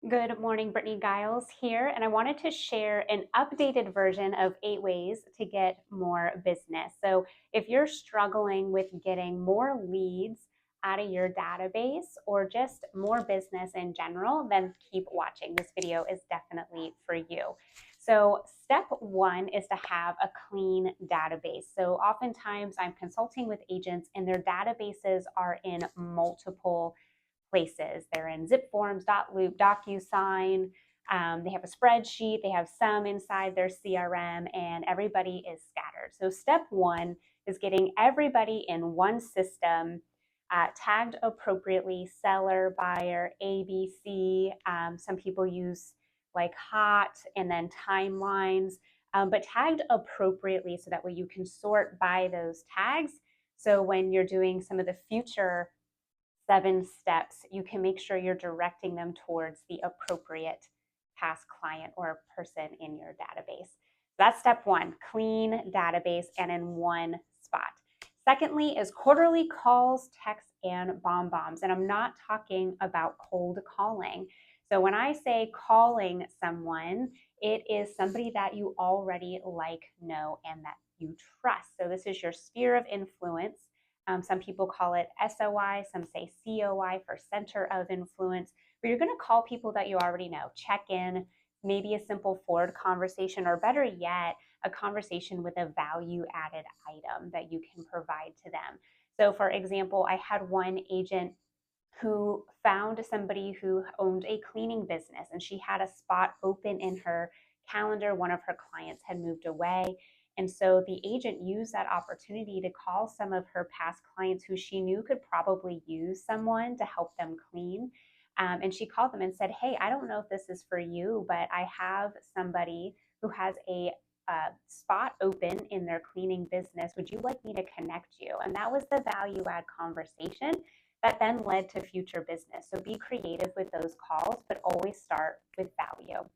Good morning, Brittany Giles here, and I wanted to share an updated version of 8 ways to get more business. So, if you're struggling with getting more leads out of your database or just more business in general, then keep watching. This video is definitely for you. So, step one is to have a clean database. So, oftentimes I'm consulting with agents, and their databases are in multiple places. They're in zip forms, .loop, DocuSign. They have a spreadsheet. They have some inside their CRM, and everybody is scattered. So step one is getting everybody in one system, tagged appropriately: seller, buyer, ABC. Some people use like hot and then timelines, but tagged appropriately so that way you can sort by those tags. So when you're doing some of the future 7 steps, you can make sure you're directing them towards the appropriate past client or person in your database. That's step one: clean database and in one spot. Secondly is quarterly calls, texts, and bombs. And I'm not talking about cold calling. So when I say calling someone, it is somebody that you already like, know, and that you trust. So this is your sphere of influence. Some people call it SOI, some say COI for center of influence, but you're going to call people that you already know. Check in, maybe a simple forward conversation, or better yet, a conversation with a value added item that you can provide to them. So, for example, I had one agent who found somebody who owned a cleaning business, and she had a spot open in her calendar. One of her clients had moved away. And so the agent used that opportunity to call some of her past clients who she knew could probably use someone to help them clean. And she called them and said, "Hey, I don't know if this is for you, but I have somebody who has a spot open in their cleaning business. Would you like me to connect you?" And that was the value add conversation that then led to future business. So be creative with those calls, but always start with value.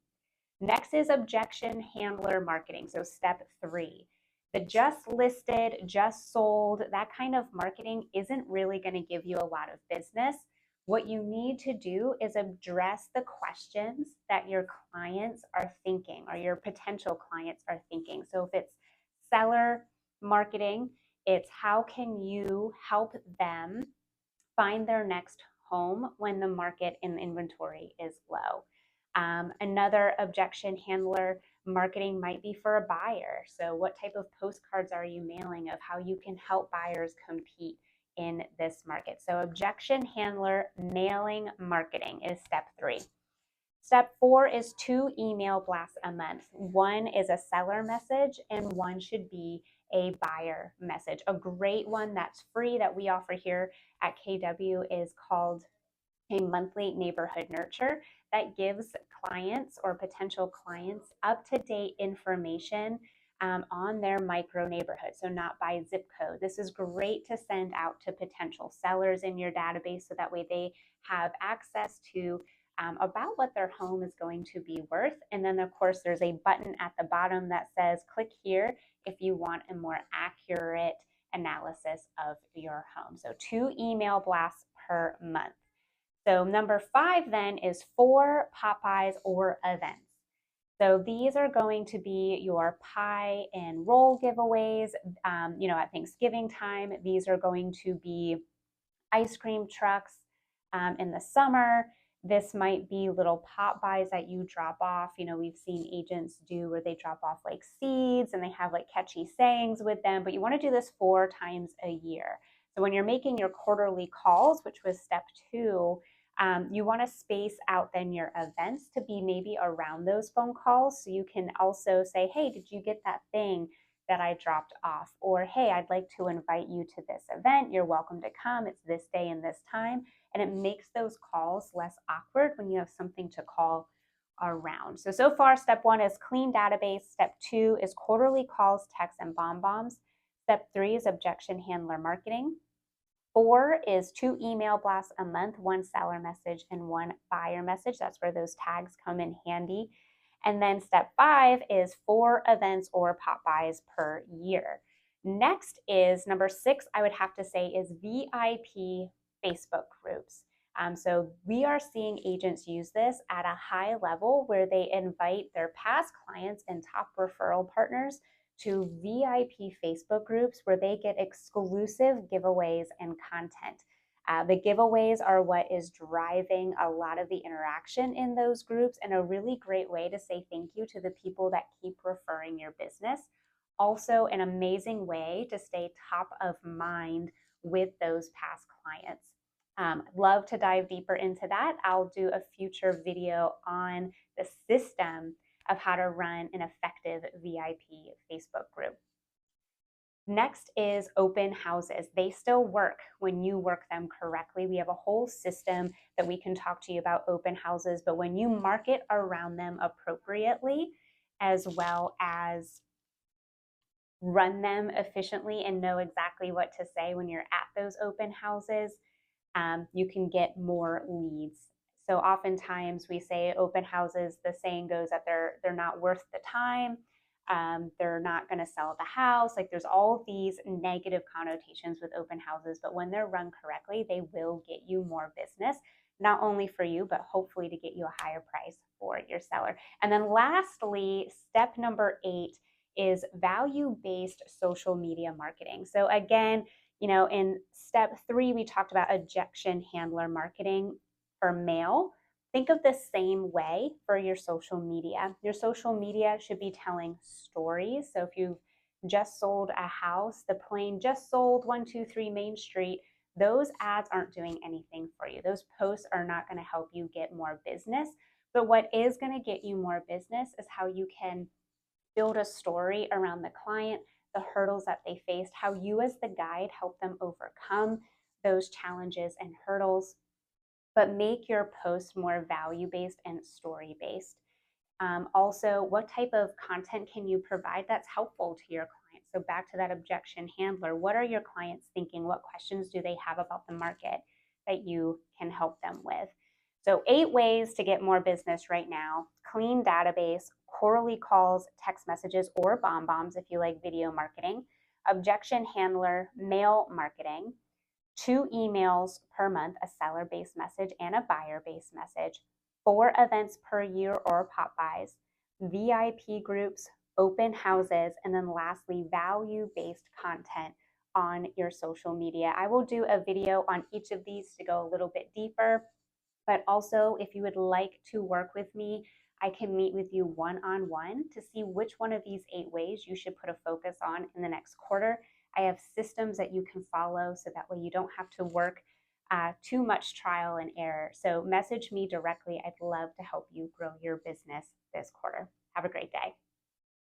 Next is objection handler marketing. So step three: the just listed, just sold, that kind of marketing isn't really going to give you a lot of business. What you need to do is address the questions that your clients are thinking, or your potential clients are thinking. So if it's seller marketing, it's how can you help them find their next home when the market and inventory is low. Another objection handler marketing might be for a buyer. So, what type of postcards are you mailing of how you can help buyers compete in this market? So, objection handler mailing marketing is step three. Step four is 2 email blasts a month. One is a seller message, and one should be a buyer message. A great one that's free that we offer here at KW is called a monthly neighborhood nurture, that gives clients or potential clients up to date information on their micro neighborhood. So, not by zip code. This is great to send out to potential sellers in your database so that way they have access to about what their home is going to be worth. And then, of course, there's a button at the bottom that says click here if you want a more accurate analysis of your home. So, 2 email blasts per month. So number 5 then is 4 Popeyes or events. So these are going to be your pie and roll giveaways. At Thanksgiving time, these are going to be ice cream trucks. In the summer, this might be little pop buys that you drop off. We've seen agents do where they drop off like seeds and they have like catchy sayings with them, but you want to do this 4 times a year. So when you're making your quarterly calls, which was step 2, you want to space out then your events to be maybe around those phone calls. So you can also say, "Hey, did you get that thing that I dropped off?" Or, "Hey, I'd like to invite you to this event. You're welcome to come. It's this day and this time." And it makes those calls less awkward when you have something to call around. So far, step 1 is clean database. Step 2 is quarterly calls, texts, and bombs. Step 3 is objection handler marketing. 4 is 2 email blasts a month, 1 seller message and 1 buyer message. That's where those tags come in handy. And then step 5 is 4 events or pop buys per year. Next is number 6, I would have to say, is VIP Facebook groups. So we are seeing agents use this at a high level where they invite their past clients and top referral partners to VIP Facebook groups where they get exclusive giveaways and content. The giveaways are what is driving a lot of the interaction in those groups and a really great way to say thank you to the people that keep referring your business. Also, an amazing way to stay top of mind with those past clients. Love to dive deeper into that. I'll do a future video on the system of how to run an effective VIP Facebook group. Next is open houses. They still work when you work them correctly. We have a whole system that we can talk to you about open houses, but when you market around them appropriately, as well as run them efficiently and know exactly what to say when you're at those open houses, you can get more leads. So oftentimes we say open houses, the saying goes that they're not worth the time. They're not going to sell the house. Like there's all these negative connotations with open houses, but when they're run correctly, they will get you more business, not only for you, but hopefully to get you a higher price for your seller. And then lastly, step number 8 is value-based social media marketing. So again, in step 3, we talked about objection handler marketing for mail. Think of the same way for your social media. Your social media should be telling stories. So if you've just sold a house, the plane just sold 123 Main Street, those ads aren't doing anything for you. Those posts are not going to help you get more business. But what is going to get you more business is how you can build a story around the client, the hurdles that they faced, how you as the guide help them overcome those challenges and hurdles, but make your post more value-based and story-based. Also, what type of content can you provide that's helpful to your clients? So back to that objection handler, what are your clients thinking? What questions do they have about the market that you can help them with? So 8 ways to get more business right now: clean database, quarterly calls, text messages, or bombs if you like video marketing, objection handler, mail marketing, 2 emails per month, a seller-based message and a buyer-based message, 4 events per year or pop buys, VIP groups, open houses, and then lastly, value-based content on your social media. I will do a video on each of these to go a little bit deeper, but also if you would like to work with me, I can meet with you one-on-one to see which one of these 8 ways you should put a focus on in the next quarter. I have systems that you can follow so that way you don't have to work too much trial and error. So message me directly. I'd love to help you grow your business this quarter. Have a great day.